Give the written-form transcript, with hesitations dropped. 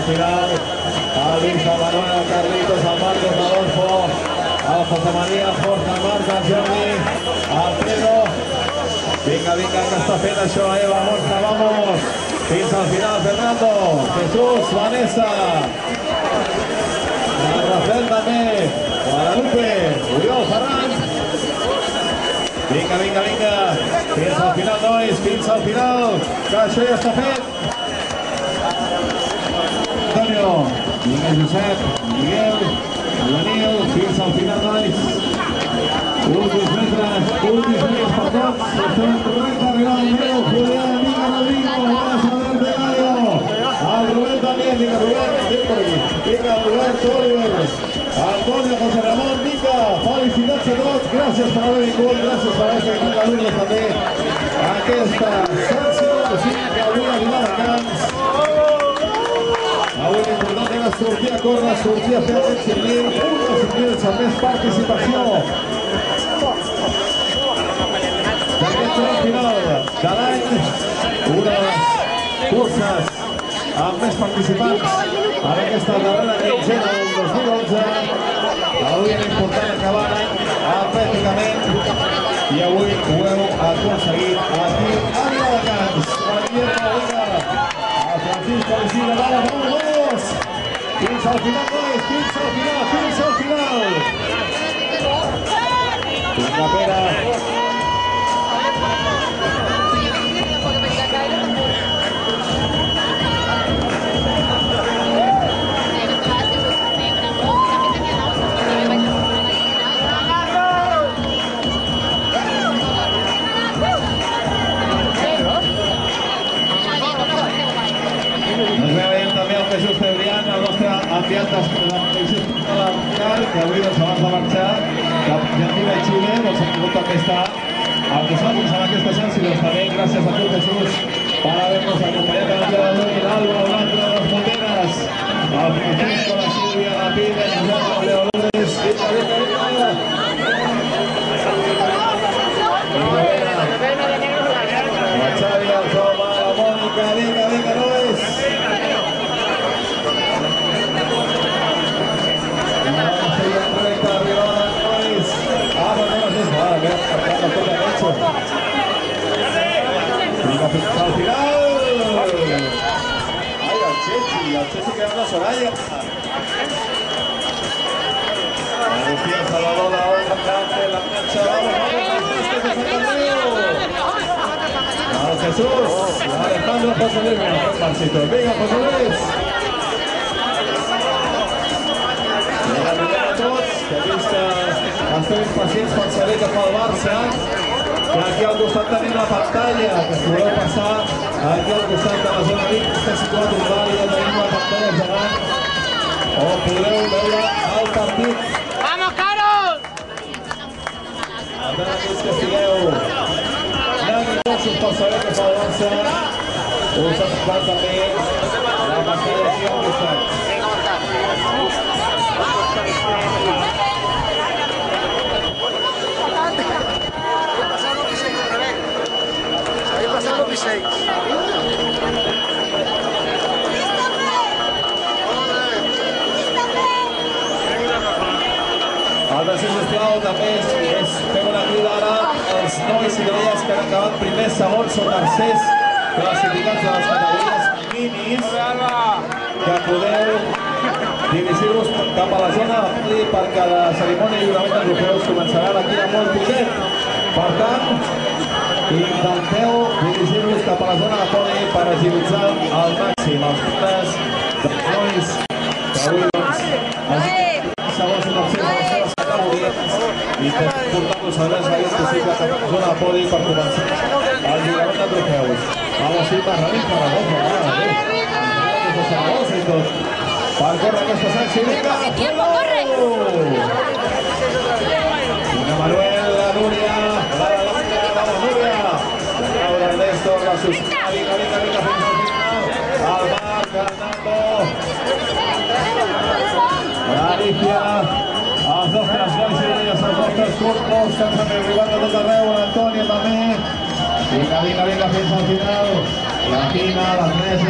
final. A Luis, a Manuel, a Carlitos, a Marcos, a Adolfo, a José María, Jorge, a Marc, a Jordi, a Pedro. Vinga, vinga, que està fent això, Eva, Borja, vamos. Fins al final, Fernando, Jesús, Vanessa. A Rafael també, Guadalupe, Oriol, Ferran. Vinga, vinga, vinga. Fins al final, nois, fins al final. Que això ja està fet. Antonio, vinga, Josep, Miguel, Daniel, fins al final, nois. Últims metres per tots. Estem en correcte, arribant al meu. Julián, vinga, Rodrigo, vamos a ver de Gallo. Al Rubén también, vinga, Rubén, vinga, Roberto, Oliver. Antonio, José Ramón, vinga, felicitats a tots. Gràcies per haver vingut, gràcies per haver vingut a l'Ulla també. Aquesta sanció, o sigui que avui a Viladecans. Avui l'important era sortir a córrer, sortir a fer aquest circuit, un dels circuits amb més participació. D'aquest tram final de l'any, una de les curses amb més participants en aquesta darrera quinzena del 2011. Avui era important acabar atlèticament i avui ho heu aconseguit aquí a Viladecans. A Francisco Alcina, vamos! Fins al final, nois, fins al final, fins al final! Vinga, Pere! Ens veiem també el Jesús Cebrián, el nostre enviat que avui, abans de marxar d'Argentina i Xile, ha pogut també estar amb nosaltres en aquesta sanció. També gràcies a tu, Jesús, per haver-nos acompanyat en el dia d'avui. L'Alba, l'altre de les Monteres, el Francisco, la Sílvia, la Pina, el Josep, el Leo López. Vinga, vinga, vinga! La Xavi, el Joma, la Mònica, vinga, vinga, nois! Vinga, fins al final! Ai, el Chechi que és una Soraya! Agustín, Salvador, la Olga, la Plancha, vamos, Jesús, Alejandro, José Luis, venga, José Luis. A tots, que he vist que estem impacients per saber que fa el Barça, que aquí al costat tenim la pantalla, que si voleu passar aquí al costat de la zona VIP, està situat un bar i ja tenim la pantalla gegant, on podreu veure el partit. ¡Vamos, Carol! A veure aquells que estigueu nerviosos per saber que fa el Barça, us ha tocat també la pantalla aquí al costat. Ahí pasaron los P6. Atenció, sisplau, també fem una crida ara als nois i noies que han acabat primers, segons o tercers classificats de les categories minis, que podeu dirigir-vos cap a la zona de podi perquè la cerimònia de lliurament de trofeus començarà d'aquí a molt poquet. Per tant, intenteu dirigir-vos cap a la zona de podi per agilitzar al màxim els puntes dels nois que avui segons i tercers de les seves categories i que portar-los al més aviat possible cap a la zona de podi per començar el lliurament de trofeus. Vamos a ir per Ramírez Zaragoza i tot. Per córrer aquesta sanció, vinga! Vinga, Manuel, la Núria, vamos, Núria! Laura, el Néstor, la Susana, vinga, vinga, vinga, fins al final. El Marc, Fernando. L'Alicia, els nostres nois i noies, els nostres cursos, que ens han arribat a tot arreu, l'Antònia també. Vinga, vinga, vinga, fins al final. La Pina, l'Ernest,